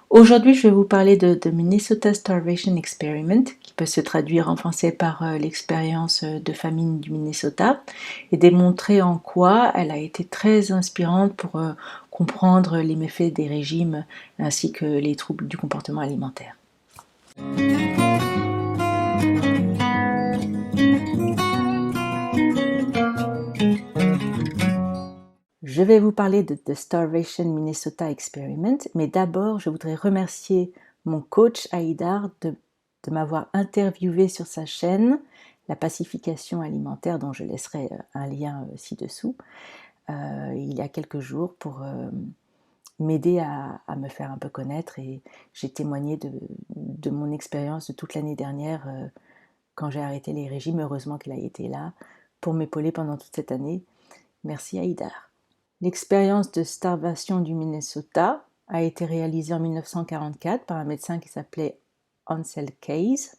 Aujourd'hui, je vais vous parler de Minnesota Starvation Experiment, qui peut se traduire en français par l'expérience de famine du Minnesota, et démontrer en quoi elle a été très inspirante pour comprendre les méfaits des régimes ainsi que les troubles du comportement alimentaire. Je vais vous parler de The Starvation Minnesota Experiment, mais d'abord, je voudrais remercier mon coach Haïdar de m'avoir interviewé sur sa chaîne, La Pacification Alimentaire, dont je laisserai un lien ci-dessous, il y a quelques jours pour m'aider à me faire un peu connaître, et j'ai témoigné de mon expérience de toute l'année dernière quand j'ai arrêté les régimes. Heureusement qu'il a été là pour m'épauler pendant toute cette année. Merci Haïdar. L'expérience de starvation du Minnesota a été réalisée en 1944 par un médecin qui s'appelait Ansel Keys.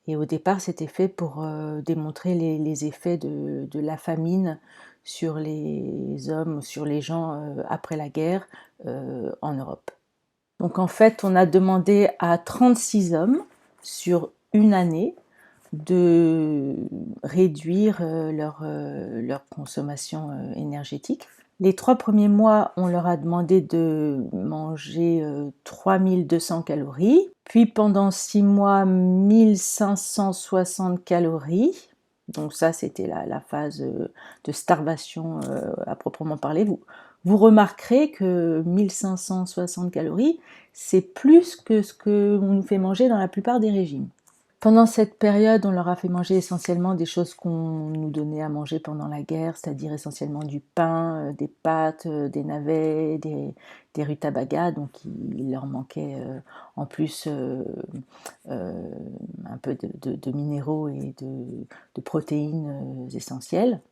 Et au départ, c'était fait pour démontrer les effets de la famine sur les hommes, sur les gens après la guerre en Europe. Donc en fait, on a demandé à 36 hommes sur une année de réduire leur consommation énergétique. Les 3 premiers mois, on leur a demandé de manger 3200 calories, puis pendant 6 mois, 1560 calories. Donc ça, c'était la phase de starvation à proprement parler. Vous remarquerez que 1560 calories, c'est plus que ce qu'on nous fait manger dans la plupart des régimes. Pendant cette période, on leur a fait manger essentiellement des choses qu'on nous donnait à manger pendant la guerre, c'est-à-dire essentiellement du pain, des pâtes, des navets, des rutabagas. Donc il leur manquait en plus un peu de minéraux et de protéines essentielles,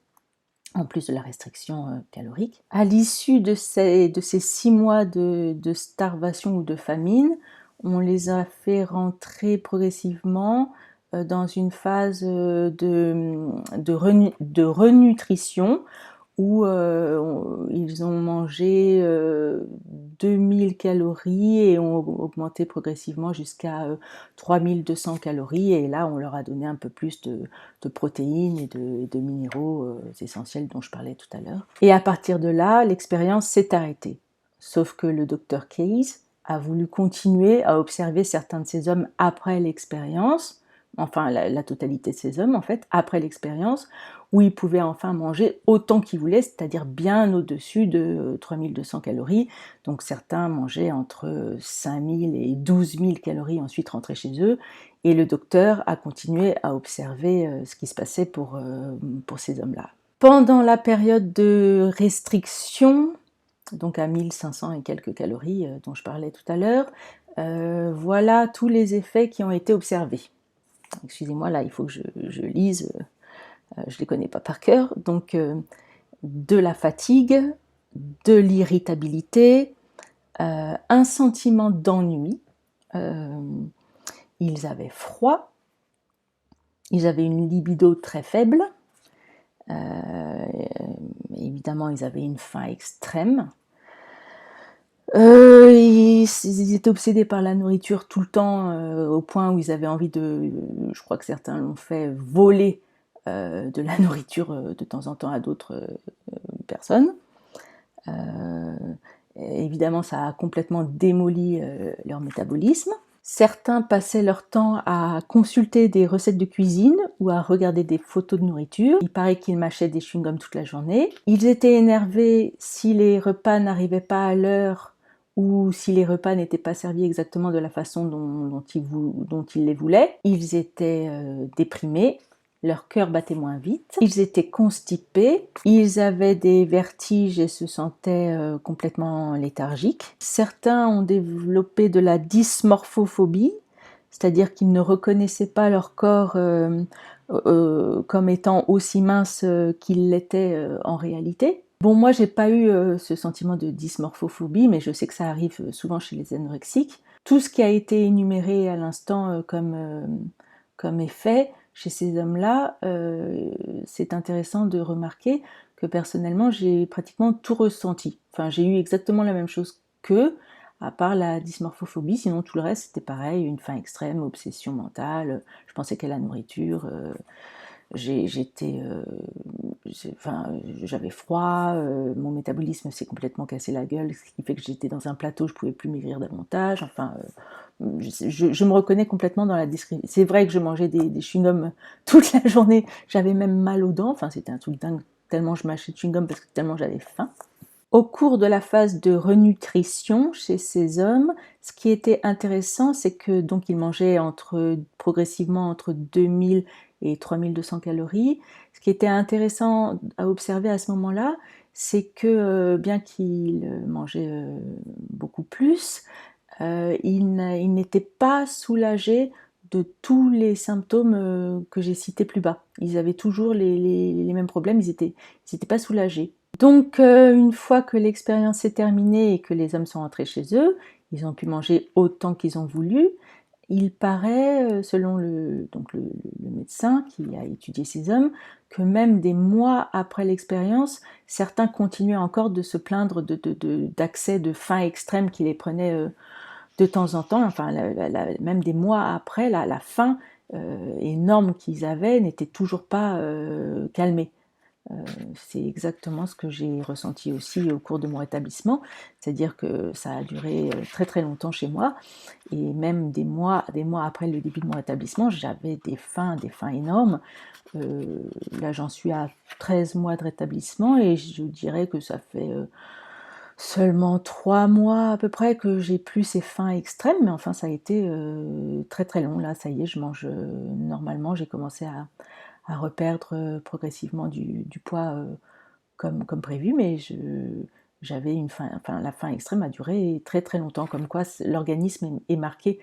en plus de la restriction calorique. À l'issue de ces 6 mois de starvation ou de famine, on les a fait rentrer progressivement dans une phase de renutrition où ils ont mangé 2000 calories et ont augmenté progressivement jusqu'à 3200 calories. Et là, on leur a donné un peu plus de protéines et de minéraux essentiels dont je parlais tout à l'heure. Et à partir de là, l'expérience s'est arrêtée. Sauf que le docteur Keys a voulu continuer à observer certains de ces hommes après l'expérience, enfin la totalité de ces hommes en fait, après l'expérience, où ils pouvaient enfin manger autant qu'ils voulaient, c'est-à-dire bien au-dessus de 3200 calories. Donc certains mangeaient entre 5000 et 12 000 calories ensuite rentraient chez eux, et le docteur a continué à observer ce qui se passait pour ces hommes-là. Pendant la période de restriction, donc à 1500 et quelques calories dont je parlais tout à l'heure, voilà tous les effets qui ont été observés. Excusez-moi, là, il faut que je lise, je ne les connais pas par cœur. Donc, de la fatigue, de l'irritabilité, un sentiment d'ennui, ils avaient froid, ils avaient une libido très faible, évidemment, ils avaient une faim extrême. Ils étaient obsédés par la nourriture tout le temps, au point où ils avaient envie je crois que certains l'ont fait, voler de la nourriture de temps en temps à d'autres personnes. Évidemment, ça a complètement démoli leur métabolisme. Certains passaient leur temps à consulter des recettes de cuisine ou à regarder des photos de nourriture. Il paraît qu'ils mâchaient des chewing-gums toute la journée. Ils étaient énervés si les repas n'arrivaient pas à l'heure ou si les repas n'étaient pas servis exactement de la façon dont ils les voulaient. Ils étaient déprimés, leur cœur battait moins vite, ils étaient constipés, ils avaient des vertiges et se sentaient complètement léthargiques. Certains ont développé de la dysmorphophobie, c'est-à-dire qu'ils ne reconnaissaient pas leur corps comme étant aussi mince qu'il l'était en réalité. Bon, moi, j'ai pas eu ce sentiment de dysmorphophobie, mais je sais que ça arrive souvent chez les anorexiques. Tout ce qui a été énuméré à l'instant comme effet chez ces hommes-là, c'est intéressant de remarquer que personnellement, j'ai pratiquement tout ressenti. Enfin, j'ai eu exactement la même chose qu'eux, à part la dysmorphophobie, sinon tout le reste c'était pareil, une faim extrême, obsession mentale, je pensais qu'à la nourriture, j'avais froid, mon métabolisme s'est complètement cassé la gueule, ce qui fait que j'étais dans un plateau, je pouvais plus maigrir davantage, je me reconnais complètement dans la description. C'est vrai que je mangeais des chewing-gums toute la journée, j'avais même mal aux dents, c'était un truc dingue, tellement je mâchais de chewing-gum parce que tellement j'avais faim. Au cours de la phase de renutrition chez ces hommes, ce qui était intéressant, c'est que donc ils mangeaient progressivement entre 2000 et 3200 calories. Ce qui était intéressant à observer à ce moment-là, c'est que bien qu'ils mangeaient beaucoup plus, ils n'étaient pas soulagés de tous les symptômes que j'ai cités plus bas. Ils avaient toujours les mêmes problèmes, ils n'étaient pas soulagés. Donc, une fois que l'expérience s'est terminée et que les hommes sont rentrés chez eux, ils ont pu manger autant qu'ils ont voulu. Il paraît, selon le médecin qui a étudié ces hommes, que même des mois après l'expérience, certains continuaient encore de se plaindre d'accès de faim extrême qui les prenait de temps en temps. Même des mois après, la faim énorme qu'ils avaient n'était toujours pas calmée. C'est exactement ce que j'ai ressenti aussi au cours de mon rétablissement, c'est-à-dire que ça a duré très très longtemps chez moi, et même des mois après le début de mon rétablissement, j'avais des faims énormes. Là, j'en suis à 13 mois de rétablissement, et je dirais que ça fait seulement 3 mois à peu près que j'ai plus ces faims extrêmes, mais enfin ça a été très très long. Là, ça y est, je mange normalement, j'ai commencé à reperdre progressivement du poids comme prévu, mais j'avais la faim extrême a duré très très longtemps, comme quoi l'organisme est marqué.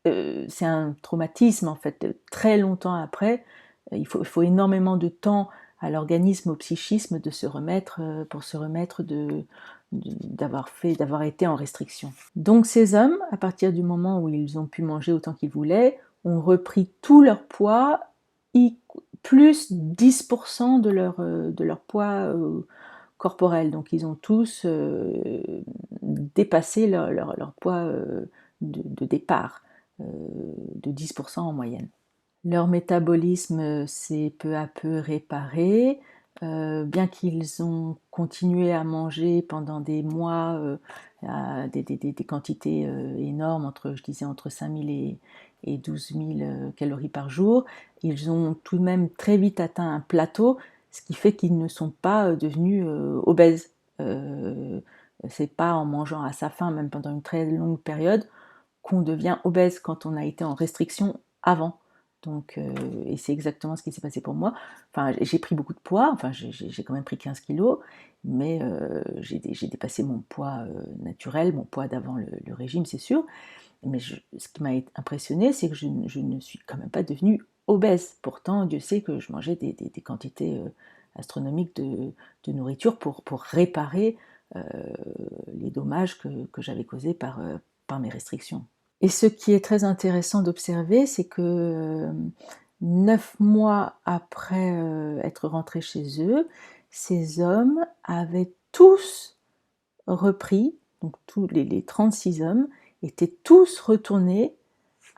C'est un traumatisme en fait, très longtemps après. Il faut énormément de temps à l'organisme, au psychisme de se remettre, pour se remettre d'avoir été en restriction. Donc ces hommes, à partir du moment où ils ont pu manger autant qu'ils voulaient, ont repris tout leur poids, plus 10% de leur poids corporel. Donc ils ont tous dépassé leur poids de départ, de 10% en moyenne. Leur métabolisme s'est peu à peu réparé, bien qu'ils ont continué à manger pendant des mois à des quantités énormes, entre 5000 et 12 000 calories par jour. Ils ont tout de même très vite atteint un plateau, ce qui fait qu'ils ne sont pas devenus obèses. C'est pas en mangeant à sa faim, même pendant une très longue période, qu'on devient obèse quand on a été en restriction avant. Donc, et c'est exactement ce qui s'est passé pour moi. J'ai pris beaucoup de poids, j'ai quand même pris 15 kilos, mais j'ai dépassé mon poids naturel, mon poids d'avant le régime, c'est sûr. Mais ce qui m'a impressionné, c'est que je ne suis quand même pas devenue obèse. Pourtant, Dieu sait que je mangeais des quantités astronomiques de nourriture pour réparer les dommages que j'avais causés par mes restrictions. Et ce qui est très intéressant d'observer, c'est que 9 mois après être rentrés chez eux, ces hommes avaient tous repris, donc tous les 36 hommes, étaient tous retournés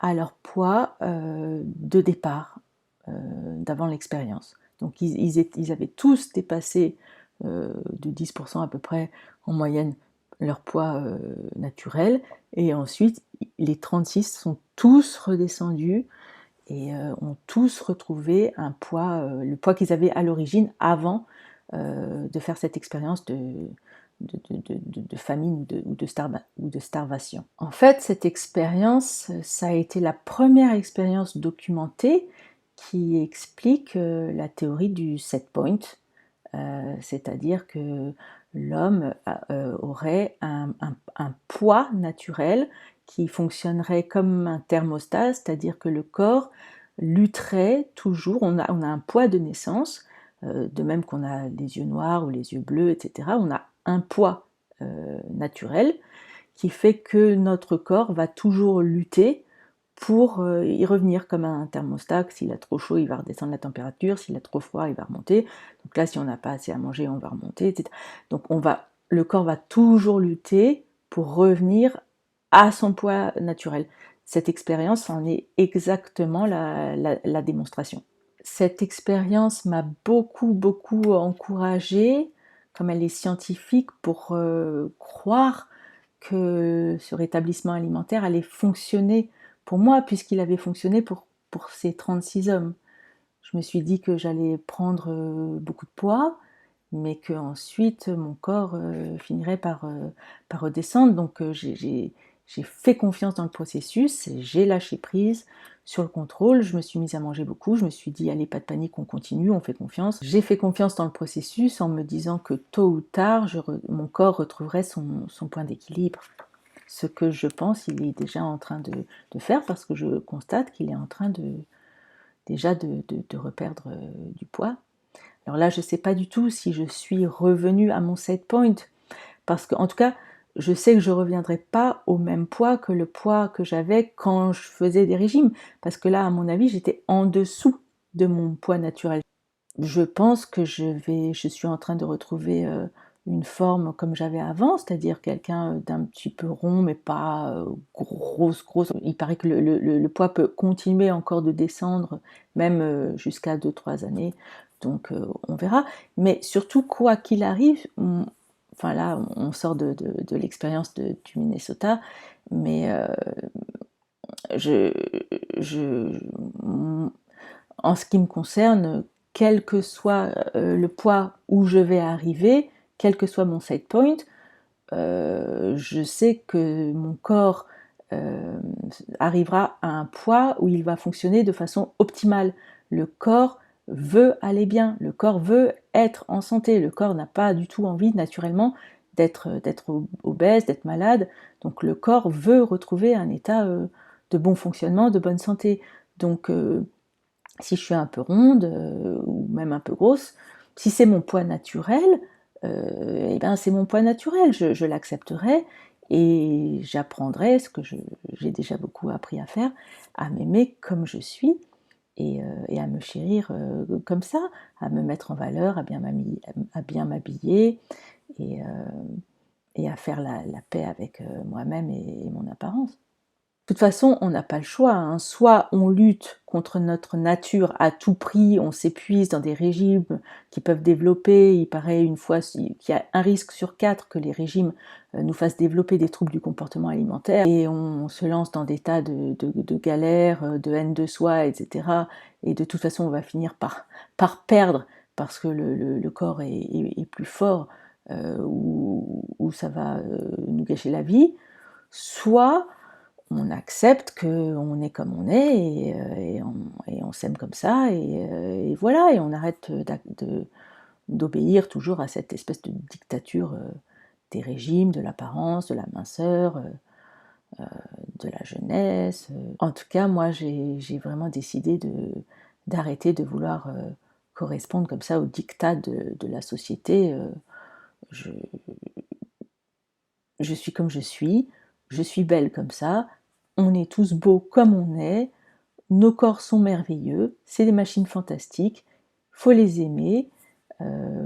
à leur poids de départ, d'avant l'expérience. Donc ils avaient tous dépassé de 10% à peu près en moyenne leur poids naturel, et ensuite les 36 sont tous redescendus et ont tous retrouvé un poids, le poids qu'ils avaient à l'origine avant de faire cette expérience de famine ou de starvation. En fait, cette expérience, ça a été la première expérience documentée qui explique la théorie du set point, c'est-à-dire que l'homme aurait un poids naturel qui fonctionnerait comme un thermostat, c'est-à-dire que le corps lutterait toujours, on a un poids de naissance, de même qu'on a les yeux noirs ou les yeux bleus, etc. On a un poids naturel qui fait que notre corps va toujours lutter pour y revenir comme un thermostat. S'il a trop chaud, il va redescendre la température, s'il a trop froid, il va remonter. Donc là, si on n'a pas assez à manger, on va remonter, etc. Donc le corps va toujours lutter pour revenir à son poids naturel. Cette expérience en est exactement la démonstration. Cette expérience m'a beaucoup encouragée, comme elle est scientifique, pour croire que ce rétablissement alimentaire allait fonctionner pour moi, puisqu'il avait fonctionné pour ces 36 hommes. Je me suis dit que j'allais prendre beaucoup de poids, mais que ensuite mon corps finirait par redescendre. Donc j'ai fait confiance dans le processus, j'ai lâché prise sur le contrôle, je me suis mise à manger beaucoup, je me suis dit allez, pas de panique, on continue, on fait confiance. J'ai fait confiance dans le processus en me disant que tôt ou tard, mon corps retrouverait son point d'équilibre. Ce que je pense, il est déjà en train de faire, parce que je constate qu'il est en train déjà de reperdre du poids. Alors là, je ne sais pas du tout si je suis revenue à mon set point, parce qu'en tout cas, je sais que je ne reviendrai pas au même poids que le poids que j'avais quand je faisais des régimes, parce que là, à mon avis, j'étais en dessous de mon poids naturel. Je pense que je suis en train de retrouver une forme comme j'avais avant, c'est-à-dire quelqu'un d'un petit peu rond, mais pas grosse. Il paraît que le poids peut continuer encore de descendre, même jusqu'à 2-3 années, donc on verra. Mais surtout, quoi qu'il arrive, enfin là, on sort de l'expérience du Minnesota, mais je, je, en ce qui me concerne, quel que soit le poids où je vais arriver, quel que soit mon set point, je sais que mon corps arrivera à un poids où il va fonctionner de façon optimale. Le corps veut aller bien, le corps veut être en santé, le corps n'a pas du tout envie naturellement d'être obèse, d'être malade, donc le corps veut retrouver un état de bon fonctionnement, de bonne santé. Donc si je suis un peu ronde ou même un peu grosse, si c'est mon poids naturel, eh ben c'est mon poids naturel, je l'accepterai et j'apprendrai ce que j'ai déjà beaucoup appris à faire, à m'aimer comme je suis et à me chérir comme ça, à me mettre en valeur, à bien m'habiller et à faire la paix avec moi-même et mon apparence. De toute façon, on n'a pas le choix, hein. Soit on lutte contre notre nature à tout prix, on s'épuise dans des régimes qui peuvent développer, il paraît une fois qu'il y a un risque sur 4 que les régimes nous fassent développer des troubles du comportement alimentaire, et on se lance dans des tas de galères, de haine de soi, etc. Et de toute façon, on va finir par perdre, parce que le corps est plus fort, ou ça va nous gâcher la vie. Soit on accepte qu'on est comme on est et on s'aime comme ça et voilà, et on arrête d'obéir toujours à cette espèce de dictature des régimes, de l'apparence, de la minceur, de la jeunesse. En tout cas, moi j'ai vraiment décidé d'arrêter de vouloir correspondre comme ça aux dictats de la société. Je, je suis comme je suis belle comme ça, on est tous beaux comme on est, nos corps sont merveilleux, c'est des machines fantastiques, faut les aimer,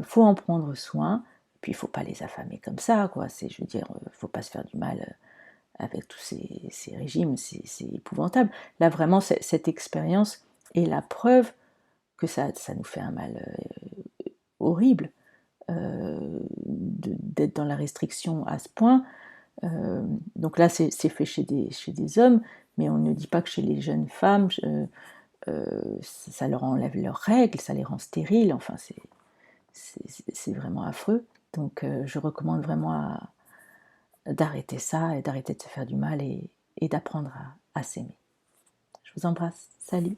faut en prendre soin, puis il faut pas les affamer comme ça, quoi. Je veux dire, faut pas se faire du mal avec tous ces régimes, c'est épouvantable. Là, vraiment, cette expérience est la preuve que ça nous fait un mal horrible d'être dans la restriction à ce point. Donc là, c'est fait chez des hommes, mais on ne dit pas que chez les jeunes femmes, ça leur enlève leurs règles, ça les rend stériles, enfin c'est vraiment affreux. Donc je recommande vraiment d'arrêter ça et d'arrêter de se faire du mal et d'apprendre à s'aimer. Je vous embrasse, salut!